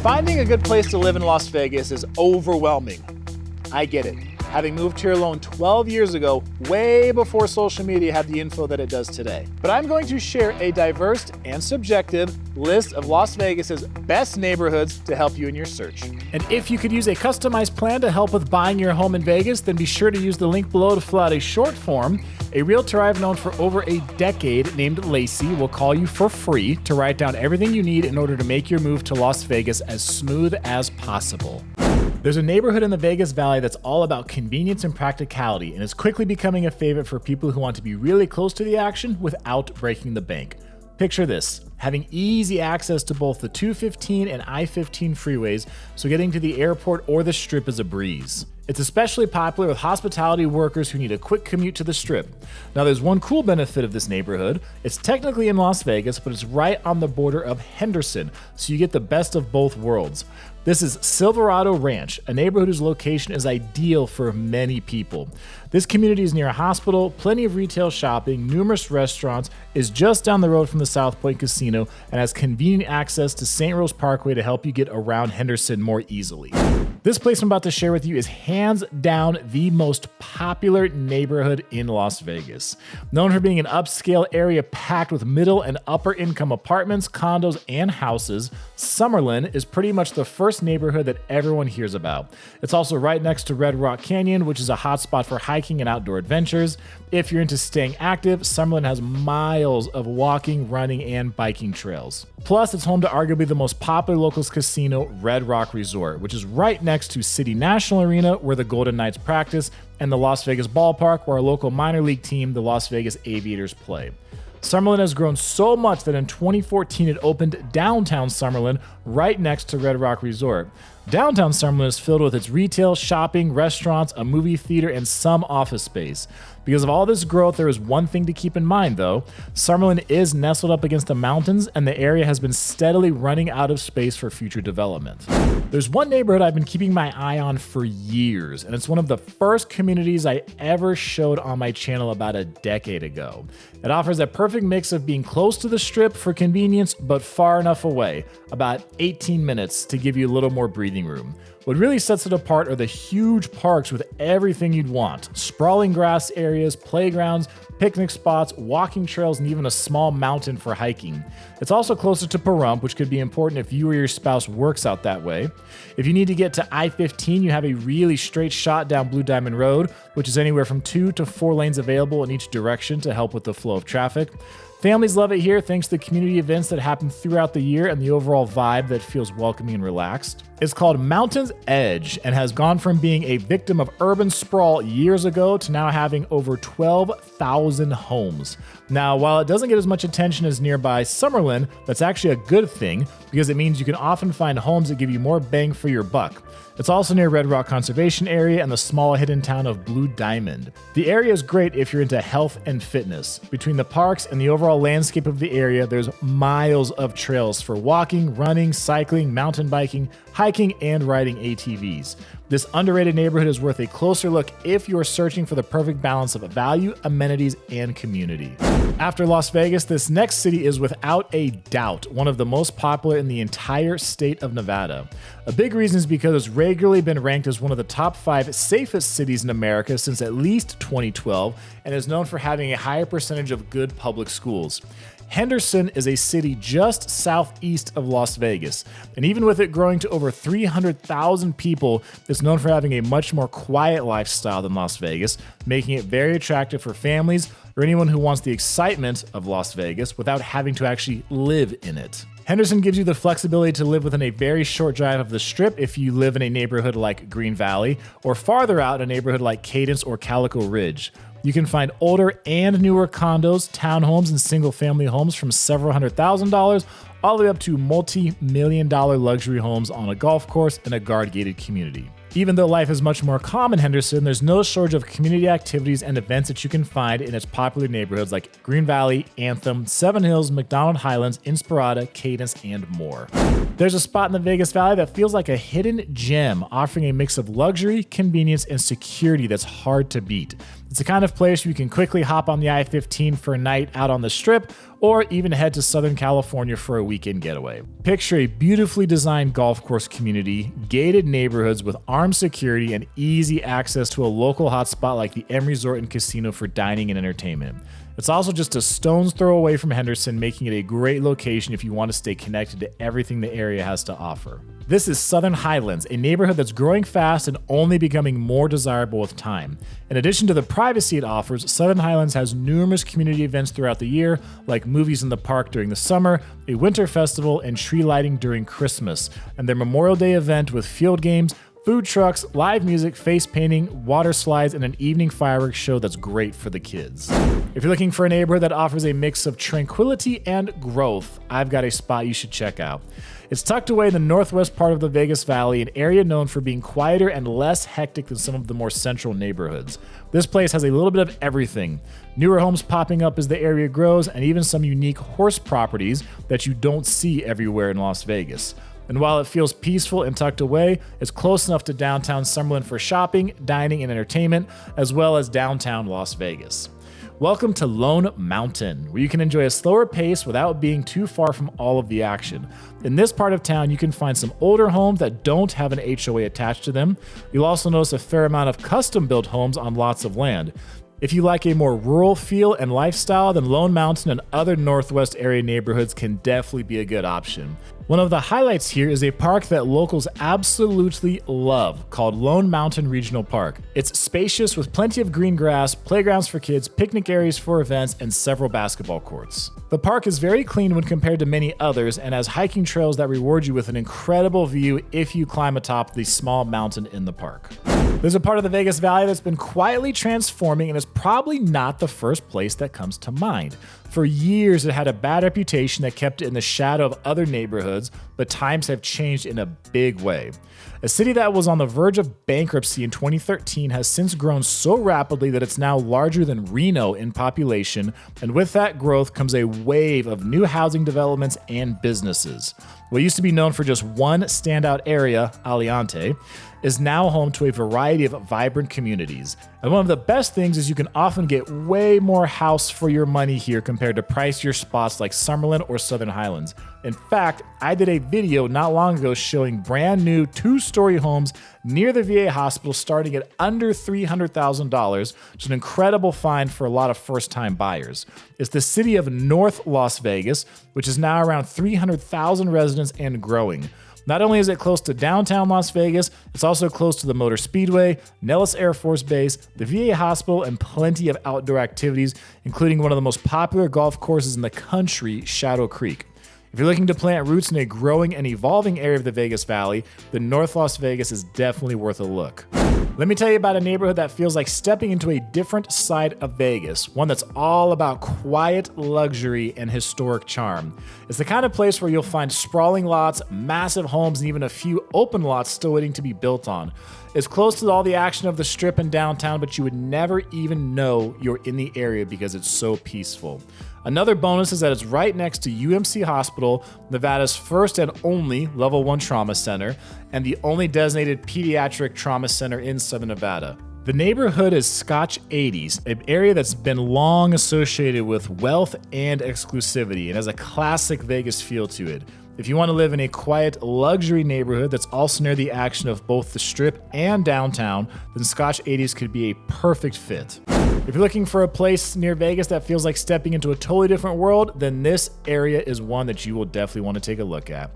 Finding a good place to live in Las Vegas is overwhelming. I get it. Having moved here alone 12 years ago, way before social media had the info that it does today. But I'm going to share a diverse and subjective list of Las Vegas's best neighborhoods to help you in your search. And if you could use a customized plan to help with buying your home in Vegas, then be sure to use the link below to fill out a short form. A realtor I've known for over a decade named Lacey will call you for free to write down everything you need in order to make your move to Las Vegas as smooth as possible. There's a neighborhood in the Vegas Valley that's all about convenience and practicality and is quickly becoming a favorite for people who want to be really close to the action without breaking the bank. Picture this, having easy access to both the 215 and I-15 freeways, so getting to the airport or the Strip is a breeze. It's especially popular with hospitality workers who need a quick commute to the Strip. Now there's one cool benefit of this neighborhood. It's technically in Las Vegas, but it's right on the border of Henderson, so you get the best of both worlds. This is Silverado Ranch, a neighborhood whose location is ideal for many people. This community is near a hospital, plenty of retail shopping, numerous restaurants, is just down the road from the South Point Casino, and has convenient access to St. Rose Parkway to help you get around Henderson more easily. This place I'm about to share with you is hands down the most popular neighborhood in Las Vegas. Known for being an upscale area packed with middle and upper income apartments, condos, and houses, Summerlin is pretty much the first neighborhood that everyone hears about. It's also right next to Red Rock Canyon, which is a hotspot for hiking and outdoor adventures. If you're into staying active, Summerlin has miles of walking, running, and biking trails. Plus, it's home to arguably the most popular locals casino, Red Rock Resort, which is right next to City National Arena, where the Golden Knights practice, and the Las Vegas Ballpark, where our local minor league team, the Las Vegas Aviators, play. Summerlin has grown so much that in 2014 it opened downtown Summerlin right next to Red Rock Resort. Downtown Summerlin is filled with its retail, shopping, restaurants, a movie theater, and some office space. Because of all this growth, there is one thing to keep in mind though. Summerlin is nestled up against the mountains, and the area has been steadily running out of space for future development. There's one neighborhood I've been keeping my eye on for years, and it's one of the first communities I ever showed on my channel about a decade ago. It offers a perfect mix of being close to the Strip for convenience, but far enough away, about 18 minutes to give you a little more breathing room. What really sets it apart are the huge parks with everything you'd want. Sprawling grass areas, playgrounds, picnic spots, walking trails, and even a small mountain for hiking. It's also closer to Pahrump, which could be important if you or your spouse works out that way. If you need to get to I-15, you have a really straight shot down Blue Diamond Road, which is anywhere from 2 to 4 lanes available in each direction to help with the flow of traffic. Families love it here thanks to the community events that happen throughout the year and the overall vibe that feels welcoming and relaxed. It's called Mountain's Edge and has gone from being a victim of urban sprawl years ago to now having over 12,000 homes. Now, while it doesn't get as much attention as nearby Summerlin, that's actually a good thing because it means you can often find homes that give you more bang for your buck. It's also near Red Rock Conservation Area and the small hidden town of Blue Diamond. The area is great if you're into health and fitness. Between the parks and the overall landscape of the area, there's miles of trails for walking, running, cycling, mountain biking, hiking, and riding ATVs. This underrated neighborhood is worth a closer look if you're searching for the perfect balance of value, amenities, and community. After Las Vegas, this next city is without a doubt one of the most popular in the entire state of Nevada. A big reason is because it's regularly been ranked as one of the top 5 safest cities in America since at least 2012 and is known for having a higher percentage of good public schools. Henderson is a city just southeast of Las Vegas, and even with it growing to over 300,000 people, it's known for having a much more quiet lifestyle than Las Vegas, making it very attractive for families or anyone who wants the excitement of Las Vegas without having to actually live in it. Henderson gives you the flexibility to live within a very short drive of the Strip if you live in a neighborhood like Green Valley, or farther out in a neighborhood like Cadence or Calico Ridge. You can find older and newer condos, townhomes, and single-family homes from several $100,000 all the way up to multi-million-dollar luxury homes on a golf course in a guard-gated community. Even though life is much more calm in Henderson, there's no shortage of community activities and events that you can find in its popular neighborhoods like Green Valley, Anthem, Seven Hills, McDonald Highlands, Inspirada, Cadence, and more. There's a spot in the Vegas Valley that feels like a hidden gem, offering a mix of luxury, convenience, and security that's hard to beat. It's the kind of place where you can quickly hop on the I-15 for a night out on the Strip, or even head to Southern California for a weekend getaway. Picture a beautifully designed golf course community, gated neighborhoods with armed security, and easy access to a local hotspot like the M Resort and Casino for dining and entertainment. It's also just a stone's throw away from Henderson, making it a great location if you want to stay connected to everything the area has to offer. This is Southern Highlands, a neighborhood that's growing fast and only becoming more desirable with time. In addition to the privacy it offers, Southern Highlands has numerous community events throughout the year, like movies in the park during the summer, a winter festival, and tree lighting during Christmas, and their Memorial Day event with field games, food trucks, live music, face painting, water slides, and an evening fireworks show that's great for the kids. If you're looking for a neighborhood that offers a mix of tranquility and growth, I've got a spot you should check out. It's tucked away in the northwest part of the Vegas Valley, an area known for being quieter and less hectic than some of the more central neighborhoods. This place has a little bit of everything. Newer homes popping up as the area grows, and even some unique horse properties that you don't see everywhere in Las Vegas. And while it feels peaceful and tucked away, it's close enough to downtown Summerlin for shopping, dining, and entertainment, as well as downtown Las Vegas. Welcome to Lone Mountain, where you can enjoy a slower pace without being too far from all of the action. In this part of town, you can find some older homes that don't have an HOA attached to them. You'll also notice a fair amount of custom-built homes on lots of land. If you like a more rural feel and lifestyle, then Lone Mountain and other Northwest area neighborhoods can definitely be a good option. One of the highlights here is a park that locals absolutely love, called Lone Mountain Regional Park. It's spacious with plenty of green grass, playgrounds for kids, picnic areas for events, and several basketball courts. The park is very clean when compared to many others and has hiking trails that reward you with an incredible view if you climb atop the small mountain in the park. There's a part of the Vegas Valley that's been quietly transforming and is probably not the first place that comes to mind. For years, it had a bad reputation that kept it in the shadow of other neighborhoods, but times have changed in a big way. A city that was on the verge of bankruptcy in 2013 has since grown so rapidly that it's now larger than Reno in population, and with that growth comes a wave of new housing developments and businesses. What used to be known for just one standout area, Aliante, is now home to a variety of vibrant communities. And one of the best things is you can often get way more house for your money here compared to pricier spots like Summerlin or Southern Highlands. In fact, I did a video not long ago showing brand new 2-story homes near the VA hospital starting at under $300,000, which is an incredible find for a lot of first-time buyers. It's the city of North Las Vegas, which is now around 300,000 residents and growing. Not only is it close to downtown Las Vegas, it's also close to the Motor Speedway, Nellis Air Force Base, the VA hospital, and plenty of outdoor activities, including one of the most popular golf courses in the country, Shadow Creek. If you're looking to plant roots in a growing and evolving area of the Vegas Valley, then North Las Vegas is definitely worth a look. Let me tell you about a neighborhood that feels like stepping into a different side of Vegas, one that's all about quiet luxury and historic charm. It's the kind of place where you'll find sprawling lots, massive homes, and even a few open lots still waiting to be built on. It's close to all the action of the Strip and downtown, but you would never even know you're in the area because it's so peaceful. Another bonus is that it's right next to UMC Hospital, Nevada's first and only Level 1 trauma center, and the only designated pediatric trauma center in Southern Nevada. The neighborhood is Scotch 80s, an area that's been long associated with wealth and exclusivity and has a classic Vegas feel to it. If you want to live in a quiet, luxury neighborhood that's also near the action of both the Strip and downtown, then Scotch 80s could be a perfect fit. If you're looking for a place near Vegas that feels like stepping into a totally different world, then this area is one that you will definitely want to take a look at.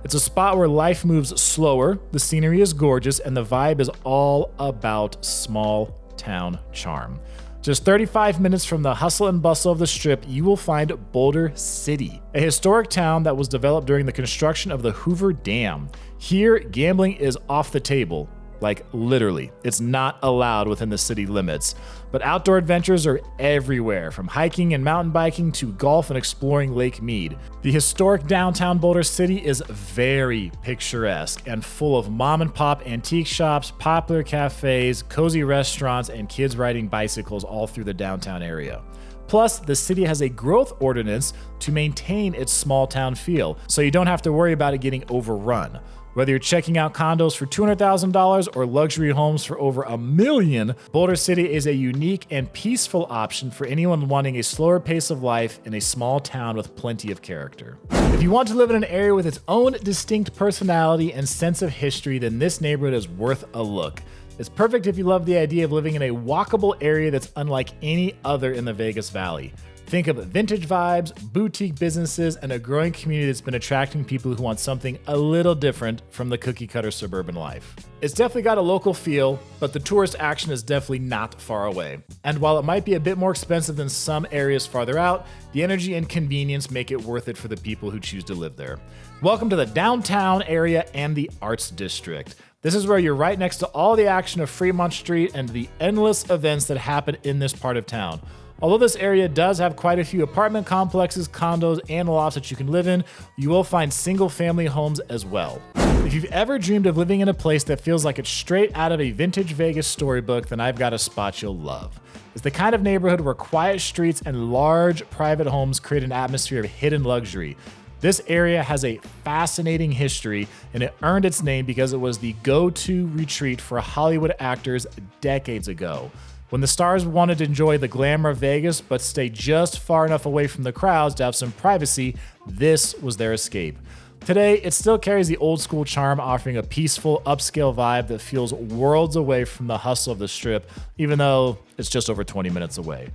It's a spot where life moves slower, the scenery is gorgeous, and the vibe is all about small town charm. Just 35 minutes from the hustle and bustle of the Strip, you will find Boulder City, a historic town that was developed during the construction of the Hoover Dam. Here, gambling is off the table. Like literally, it's not allowed within the city limits. But outdoor adventures are everywhere, from hiking and mountain biking to golf and exploring Lake Mead. The historic downtown Boulder City is very picturesque and full of mom and pop antique shops, popular cafes, cozy restaurants, and kids riding bicycles all through the downtown area. Plus, the city has a growth ordinance to maintain its small town feel, so you don't have to worry about it getting overrun. Whether you're checking out condos for $200,000 or luxury homes for over $1 million, Boulder City is a unique and peaceful option for anyone wanting a slower pace of life in a small town with plenty of character. If you want to live in an area with its own distinct personality and sense of history, then this neighborhood is worth a look. It's perfect if you love the idea of living in a walkable area that's unlike any other in the Vegas Valley. Think of vintage vibes, boutique businesses, and a growing community that's been attracting people who want something a little different from the cookie-cutter suburban life. It's definitely got a local feel, but the tourist action is definitely not far away. And while it might be a bit more expensive than some areas farther out, the energy and convenience make it worth it for the people who choose to live there. Welcome to the downtown area and the Arts District. This is where you're right next to all the action of Fremont Street and the endless events that happen in this part of town. Although this area does have quite a few apartment complexes, condos, and lofts that you can live in, you will find single-family homes as well. If you've ever dreamed of living in a place that feels like it's straight out of a vintage Vegas storybook, then I've got a spot you'll love. It's the kind of neighborhood where quiet streets and large private homes create an atmosphere of hidden luxury. This area has a fascinating history, and it earned its name because it was the go-to retreat for Hollywood actors decades ago. When the stars wanted to enjoy the glamour of Vegas but stay just far enough away from the crowds to have some privacy, this was their escape. Today, it still carries the old school charm, offering a peaceful, upscale vibe that feels worlds away from the hustle of the Strip, even though it's just over 20 minutes away.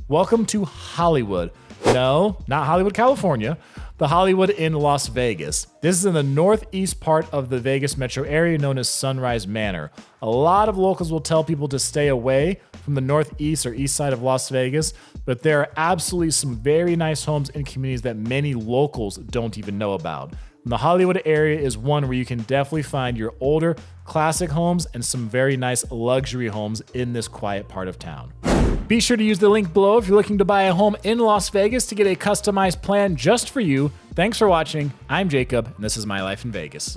Welcome to Hollywood. No, not Hollywood, California. The Hollywood in Las Vegas. This is in the northeast part of the Vegas metro area known as Sunrise Manor. A lot of locals will tell people to stay away from the northeast or east side of Las Vegas, but there are absolutely some very nice homes and communities that many locals don't even know about. And the Hollywood area is one where you can definitely find your older, classic homes and some very nice luxury homes in this quiet part of town. Be sure to use the link below if you're looking to buy a home in Las Vegas to get a customized plan just for you. Thanks for watching. I'm Jacob, and this is My Life in Vegas.